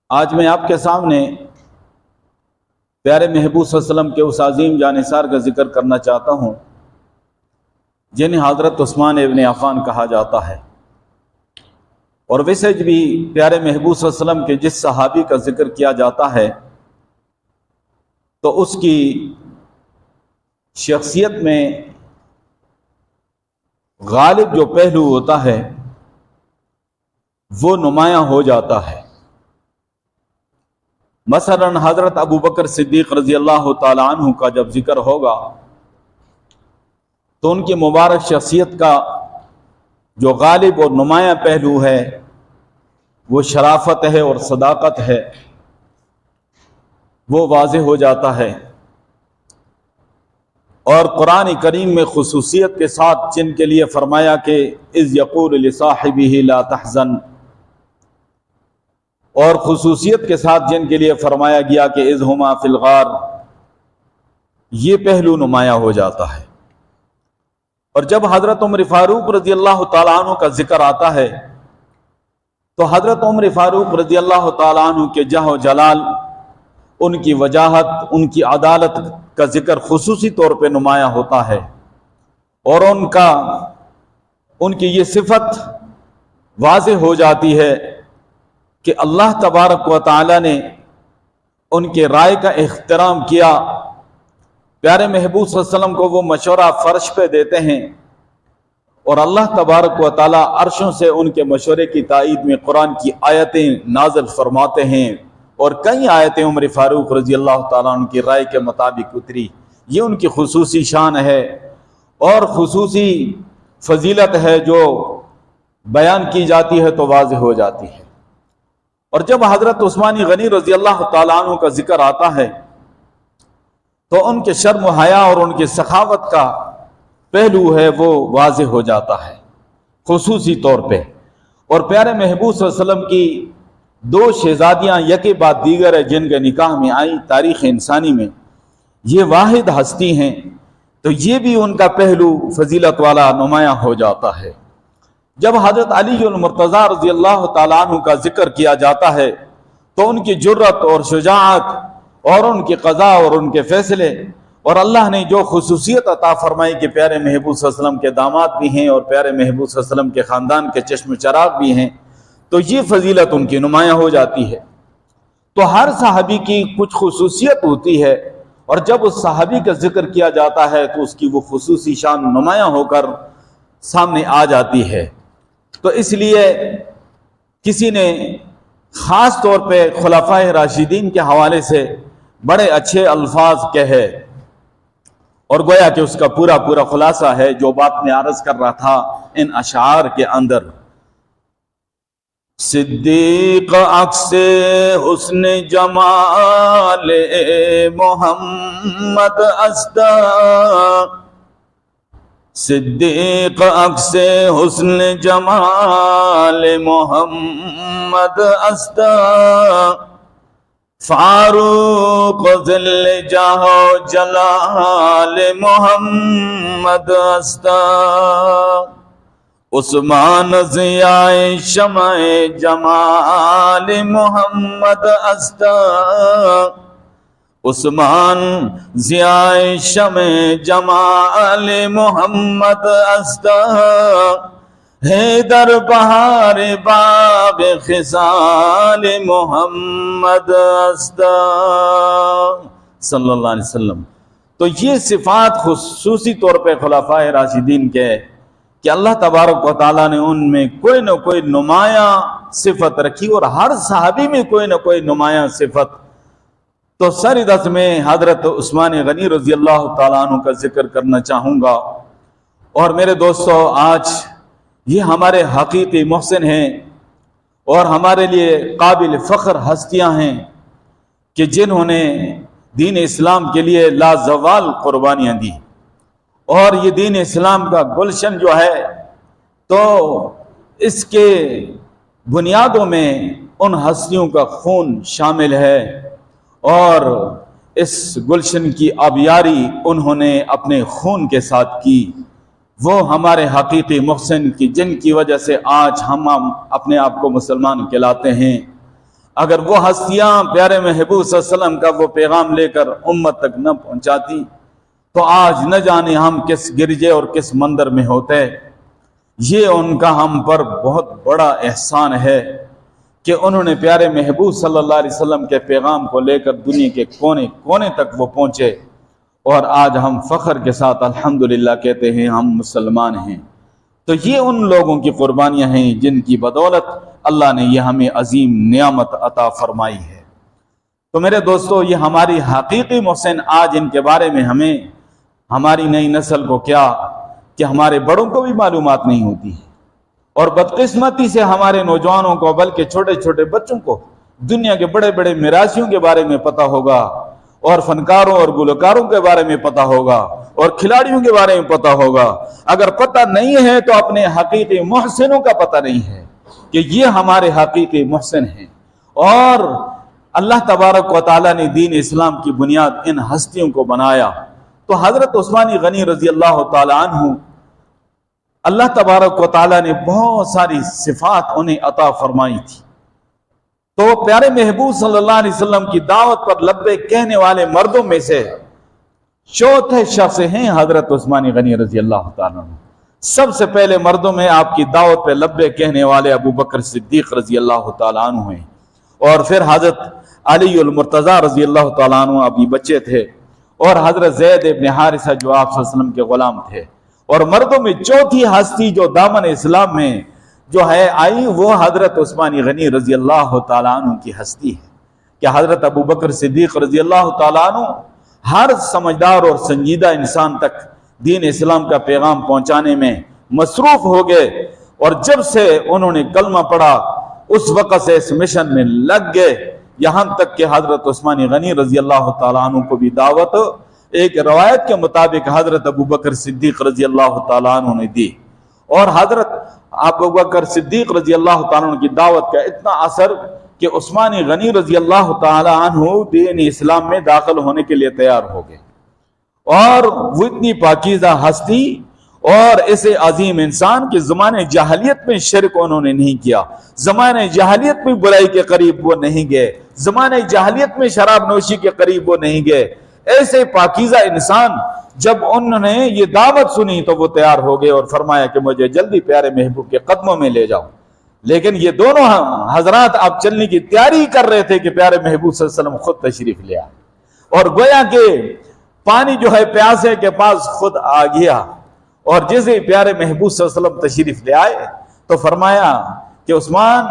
آج میں آپ کے سامنے پیارے محبوب صلی اللہ علیہ وسلم کے اس عظیم جانثار کا ذکر کرنا چاہتا ہوں جنہیں حضرت عثمان ابن عفان کہا جاتا ہے۔ اور ویسے بھی پیارے محبوب صلی اللہ علیہ وسلم کے جس صحابی کا ذکر کیا جاتا ہے تو اس کی شخصیت میں غالب جو پہلو ہوتا ہے وہ نمایاں ہو جاتا ہے۔ مثلا حضرت ابو بکر صدیق رضی اللہ تعالی عنہ کا جب ذکر ہوگا تو ان کی مبارک شخصیت کا جو غالب اور نمایاں پہلو ہے وہ شرافت ہے اور صداقت ہے، وہ واضح ہو جاتا ہے۔ اور قرآن کریم میں خصوصیت کے ساتھ جن کے لیے فرمایا کہ اذ یقول لصاحبہ لا تحزن، اور خصوصیت کے ساتھ جن کے لیے فرمایا گیا کہ اذ ہما فی الغار، یہ پہلو نمایاں ہو جاتا ہے۔ اور جب حضرت عمر فاروق رضی اللہ تعالیٰ عنہ کا ذکر آتا ہے تو حضرت عمر فاروق رضی اللہ تعالیٰ عنہ کے جاہ و جلال، ان کی وجاہت، ان کی عدالت کا ذکر خصوصی طور پہ نمایاں ہوتا ہے، اور ان کی یہ صفت واضح ہو جاتی ہے کہ اللہ تبارک و تعالی نے ان کے رائے کا احترام کیا۔ پیارے محبوب صلی اللہ علیہ وسلم کو وہ مشورہ فرش پہ دیتے ہیں اور اللہ تبارک و تعالی عرشوں سے ان کے مشورے کی تائید میں قرآن کی آیتیں نازل فرماتے ہیں، اور کئی آیتیں عمر فاروق رضی اللہ تعالیٰ عنہ کی رائے کے مطابق اتری۔ یہ ان کی خصوصی شان ہے اور خصوصی فضیلت ہے جو بیان کی جاتی ہے تو واضح ہو جاتی ہے۔ اور جب حضرت عثمان غنی رضی اللہ تعالیٰ عنہ کا ذکر آتا ہے تو ان کے شرم و حیا اور ان کی سخاوت کا پہلو ہے وہ واضح ہو جاتا ہے خصوصی طور پہ۔ اور پیارے محبوب صلی اللہ علیہ وسلم کی دو شہزادیاں یکے بعد دیگر ہے جن کے نکاح میں آئی تاریخ انسانی میں، یہ واحد ہستی ہیں، تو یہ بھی ان کا پہلو فضیلت والا نمایاں ہو جاتا ہے۔ جب حضرت علی المرتضیٰ رضی اللہ تعالیٰ عنہ کا ذکر کیا جاتا ہے تو ان کی جرت اور شجاعت اور ان کی قضاء اور ان کے فیصلے، اور اللہ نے جو خصوصیت عطا فرمائی کہ پیارے محبوب صلی اللہ علیہ وسلم کے داماد بھی ہیں اور پیارے محبوب صلی اللہ علیہ وسلم کے خاندان کے چشم چراغ بھی ہیں، تو یہ فضیلت ان کی نمایاں ہو جاتی ہے۔ تو ہر صحابی کی کچھ خصوصیت ہوتی ہے، اور جب اس صحابی کا ذکر کیا جاتا ہے تو اس کی وہ خصوصی شان نمایاں ہو کر سامنے آ جاتی ہے۔ تو اس لیے کسی نے خاص طور پہ خلفائے راشدین کے حوالے سے بڑے اچھے الفاظ کہے، اور گویا کہ اس کا پورا خلاصہ ہے جو بات میں عرض کر رہا تھا ان اشعار کے اندر۔ صدیق عکس حسن جمال محمد اسدا، صدیق عکس حسن جمال محمد اسدا، فاروق ذل جاہ و جلال محمد اسدا، عثمان ضیاء شمع جمال محمد اسدا، عثمان ضیاء شمع جمال محمد اسدا، حیدر بہار باب خصال محمد اسدا صلی اللہ علیہ وسلم۔ تو یہ صفات خصوصی طور پہ خلفائے راشدین کے کہ اللہ تبارک و تعالیٰ نے ان میں کوئی نہ کوئی نمایاں صفت رکھی، اور ہر صحابی میں کوئی نہ کوئی نمایاں صفت۔ تو سردست میں حضرت عثمان غنی رضی اللہ تعالیٰ عنہ کا ذکر کرنا چاہوں گا۔ اور میرے دوستو، آج یہ ہمارے حقیقی محسن ہیں اور ہمارے لیے قابل فخر ہستیاں ہیں کہ جنہوں نے دین اسلام کے لیے لازوال قربانیاں دی، اور یہ دین اسلام کا گلشن جو ہے تو اس کے بنیادوں میں ان ہستیوں کا خون شامل ہے، اور اس گلشن کی آبیاری انہوں نے اپنے خون کے ساتھ کی۔ وہ ہمارے حقیقی محسن کی جن کی وجہ سے آج ہم اپنے آپ کو مسلمان کہلاتے ہیں۔ اگر وہ ہستیاں پیارے محبوب صلی اللہ علیہ وسلم کا وہ پیغام لے کر امت تک نہ پہنچاتی تو آج نہ جانے ہم کس گرجے اور کس مندر میں ہوتے۔ یہ ان کا ہم پر بہت بڑا احسان ہے کہ انہوں نے پیارے محبوب صلی اللہ علیہ وسلم کے پیغام کو لے کر دنیا کے کونے کونے تک وہ پہنچے، اور آج ہم فخر کے ساتھ الحمدللہ کہتے ہیں ہم مسلمان ہیں۔ تو یہ ان لوگوں کی قربانیاں ہیں جن کی بدولت اللہ نے یہ ہمیں عظیم نعمت عطا فرمائی ہے۔ تو میرے دوستو، یہ ہماری حقیقی محسن آج ان کے بارے میں ہمیں ہماری نئی نسل کو کیا کہ ہمارے بڑوں کو بھی معلومات نہیں ہوتی ہے، اور بدقسمتی سے ہمارے نوجوانوں کو بلکہ چھوٹے چھوٹے بچوں کو دنیا کے بڑے بڑے میراثیوں کے بارے میں پتہ ہوگا، اور فنکاروں اور گلوکاروں کے بارے میں پتہ ہوگا، اور کھلاڑیوں کے بارے میں پتہ ہوگا۔ اگر پتہ نہیں ہے تو اپنے حقیقی محسنوں کا پتہ نہیں ہے کہ یہ ہمارے حقیقی محسن ہیں۔ اور اللہ تبارک و تعالیٰ نے دین اسلام کی بنیاد ان ہستیوں کو بنایا۔ تو حضرت عثمان غنی رضی اللہ تعالیٰ عنہ، اللہ تبارک و تعالیٰ نے بہت ساری صفات انہیں عطا فرمائی تھی۔ تو پیارے محبوب صلی اللہ علیہ وسلم کی دعوت پر لبیک کہنے والے مردوں میں سے چوتھے شخص ہیں حضرت عثمان غنی رضی اللہ تعالیٰ عنہ۔ سب سے پہلے مردوں میں آپ کی دعوت پہ لبیک کہنے والے ابو بکر صدیق رضی اللہ تعالیٰ عنہ ہیں، اور پھر حضرت علی المرتضی رضی اللہ تعالیٰ عنہ ابھی بچے تھے، اور حضرت زید ابن حارثہ جو آپ صلی اللہ علیہ وسلم کے غلام تھے۔ اور مردوں میں چوتھی ہستی جو دامن اسلام میں جو ہے آئی وہ حضرت عثمان غنی رضی اللہ تعالیٰ عنہ کی ہستی ہے کہ حضرت ابو بکر صدیق رضی اللہ تعالیٰ عنہ ہر سمجھدار اور سنجیدہ انسان تک دین اسلام کا پیغام پہنچانے میں مصروف ہو گئے، اور جب سے انہوں نے کلمہ پڑھا اس وقت سے اس مشن میں لگ گئے، یہاں تک کہ حضرت عثمان غنی رضی اللہ تعالیٰ عنہ کو بھی دعوت ایک روایت کے مطابق حضرت ابو بکر صدیق رضی اللہ تعالیٰ عنہ نے دی۔ اور حضرت ابو بکر صدیق رضی اللہ تعالیٰ عنہ کی دعوت کا اتنا اثر کہ عثمان غنی رضی اللہ تعالیٰ عنہ دین اسلام میں داخل ہونے کے لیے تیار ہو گئے، اور وہ اتنی پاکیزہ ہستی اور ایسے عظیم انسان کہ زمانے جاہلیت میں شرک انہوں نے نہیں کیا، زمانے جاہلیت میں برائی کے قریب وہ نہیں گئے، زمانے جاہلیت میں شراب نوشی کے قریب وہ نہیں گئے۔ ایسے پاکیزہ انسان جب انہوں نے یہ دعوت سنی تو وہ تیار ہو گئے اور فرمایا کہ مجھے جلدی پیارے محبوب کے قدموں میں لے جاؤ۔ لیکن یہ دونوں حضرات اب چلنے کی تیاری کر رہے تھے کہ پیارے محبوب صلی اللہ علیہ وسلم خود تشریف لے آئے، اور گویا کہ پانی جو ہے پیاسے کے پاس خود آ گیا، اور جیسے پیارے محبوب صلی اللہ علیہ وسلم تشریف لے آئے تو فرمایا کہ عثمان،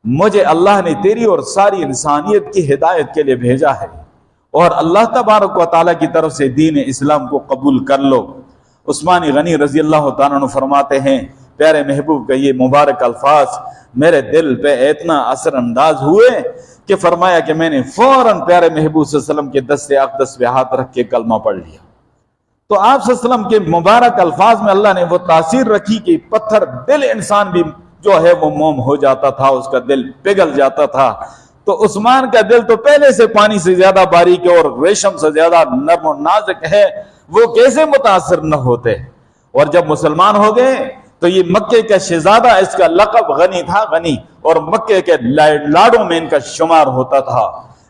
مجھے اللہ نے تیری اور ساری انسانیت کی ہدایت کے لیے بھیجا ہے، اور اللہ تبارک و تعالیٰ کی طرف سے دین اسلام کو قبول کر لو۔ عثمان غنی رضی اللہ تعالیٰ عنہ فرماتے ہیں پیارے محبوب کا یہ مبارک الفاظ میرے دل پہ اتنا اثر انداز ہوئے کہ فرمایا کہ میں نے فوراً پیارے محبوب صلی اللہ علیہ وسلم کے دست اقدس پہ ہاتھ رکھ کے کلمہ پڑھ لیا۔ تو آپ صلی اللہ علیہ وسلم کے مبارک الفاظ میں اللہ نے وہ تاثیر رکھی کہ پتھر دل انسان بھی جو ہے وہ موم ہو جاتا تھا، اس کا دل پگھل جاتا تھا۔ تو عثمان کا دل تو پہلے سے پانی سے زیادہ باریک ہے اور ریشم سے زیادہ نرم و نازک ہے، وہ کیسے متاثر نہ ہوتے۔ اور جب مسلمان ہو گئے تو یہ مکے کا شہزادہ، اس کا لقب غنی تھا، غنی، اور مکے کے لاڈوں میں ان کا شمار ہوتا تھا،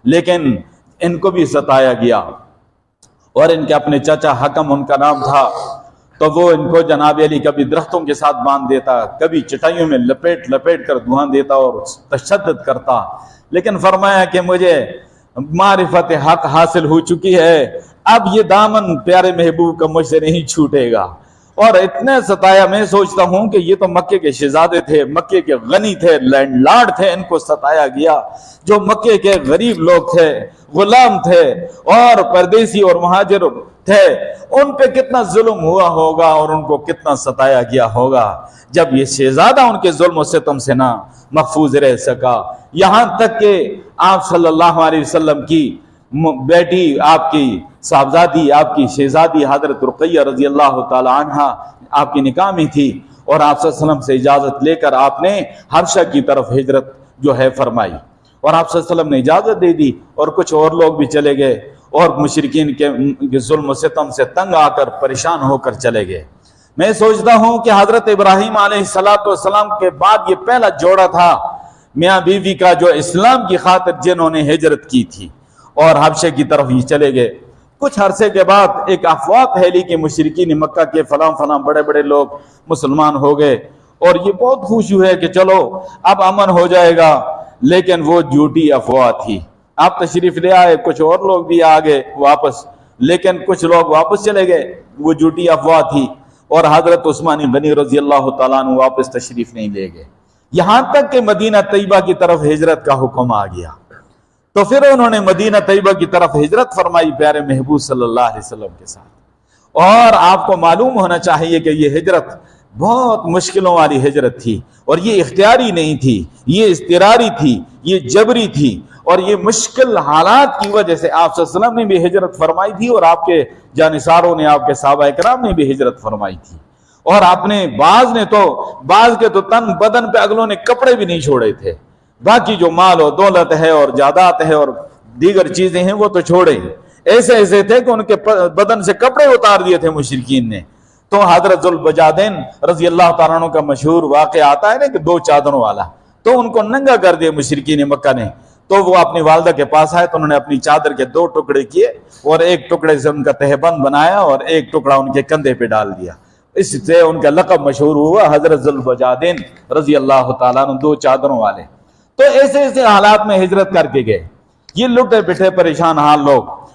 لیکن ان کو بھی ستایا گیا، اور ان کے اپنے چچا حکم ان کا نام تھا، تو وہ ان کو جناب علی کبھی درختوں کے ساتھ باندھ دیتا، کبھی چٹائیوں میں لپیٹ لپیٹ کر دھواں دیتا اور تشدد کرتا۔ لیکن فرمایا کہ مجھے معرفت حق حاصل ہو چکی ہے، اب یہ دامن پیارے محبوب کا مجھ سے نہیں چھوٹے گا۔ اور اتنے ستایا، میں سوچتا ہوں کہ یہ تو مکے کے شہزادے تھے، مکے کے غنی تھے، لینڈ لارڈ تھے، ان کو ستایا گیا۔ جو مکے کے غریب لوگ تھے، غلام تھے اور پردیسی اور مہاجر تھے، ان پہ کتنا ظلم ہوا ہوگا اور ان کو کتنا ستایا گیا ہوگا، جب یہ شہزادہ ان کے ظلم و ستم سے نہ محفوظ رہ سکا۔ یہاں تک کہ آپ صلی اللہ علیہ وسلم کی بیٹی، آپ کی صاحبزادی، آپ کی شہزادی حضرت رقیہ رضی اللہ تعالی عنہ آپ کی نکاح میں تھی، اور آپ صلی اللہ علیہ وسلم سے اجازت لے کر آپ نے حبشہ کی طرف ہجرت جو ہے فرمائی، اور آپ صلی اللہ علیہ وسلم نے اجازت دے دی، اور کچھ اور لوگ بھی چلے گئے اور مشرکین کے ظلم و ستم سے تنگ آ کر پریشان ہو کر چلے گئے۔ میں سوچتا ہوں کہ حضرت ابراہیم علیہ السلام کے بعد یہ پہلا جوڑا تھا میاں بیوی کا جو اسلام کی خاطر جنہوں نے ہجرت کی تھی اور حبشے کی طرف ہی چلے گئے۔ کچھ عرصے کے بعد ایک افواہ پھیلی کہ مشرکین مکہ کے فلاں فلاں بڑے بڑے لوگ مسلمان ہو گئے، اور یہ بہت خوشی ہے کہ چلو اب امن ہو جائے گا، لیکن وہ جھوٹی افواہ تھی۔ آپ تشریف لے آئے، کچھ اور لوگ بھی آ گئے واپس، لیکن کچھ لوگ واپس چلے گئے، وہ جھوٹی افواہ تھی، اور حضرت عثمان غنی رضی اللہ تعالیٰ عنہ واپس تشریف نہیں لے گئے، یہاں تک کہ مدینہ طیبہ کی طرف ہجرت کا حکم آ گیا۔ تو پھر انہوں نے مدینہ طیبہ کی طرف ہجرت فرمائی پیارے محبوب صلی اللہ علیہ وسلم کے ساتھ۔ اور آپ کو معلوم ہونا چاہیے کہ یہ ہجرت بہت مشکلوں والی ہجرت تھی، اور یہ اختیاری نہیں تھی، یہ اضطراری تھی، یہ جبری تھی، اور یہ مشکل حالات کی وجہ سے آپ صلی اللہ علیہ وسلم نے بھی ہجرت فرمائی تھی، اور آپ کے جانثاروں نے، آپ کے صحابہ اکرام نے بھی ہجرت فرمائی تھی۔ اور آپ نے بعض کے تو تن بدن پہ اگلوں نے کپڑے بھی نہیں چھوڑے تھے، باقی جو مال و دولت ہے اور جائیداد ہے اور دیگر چیزیں ہیں وہ تو چھوڑے، ایسے تھے کہ ان کے بدن سے کپڑے اتار دیے تھے مشرکین نے۔ تو حضرت ذوالبجادین رضی اللہ تعالیٰ عنہ کا مشہور واقعہ آتا ہے نا کہ 2 چادروں والا، تو ان کو ننگا کر دیا مشرکین مکہ نے۔ تو وہ اپنی والدہ کے پاس آئے تو انہوں نے اپنی چادر کے 2 ٹکڑے کیے، اور ایک ٹکڑے سے ان کا تہبند بنایا اور ایک ٹکڑا ان کے کندھے پہ ڈال دیا۔ اس سے ان کا لقب مشہور ہوا حضرت ذوالبجادین رضی اللہ تعالیٰ عنہ، 2 چادروں والے۔ تو ایسے حالات میں ہجرت کر کے گئے یہ لٹے پٹے پریشان حال لوگ،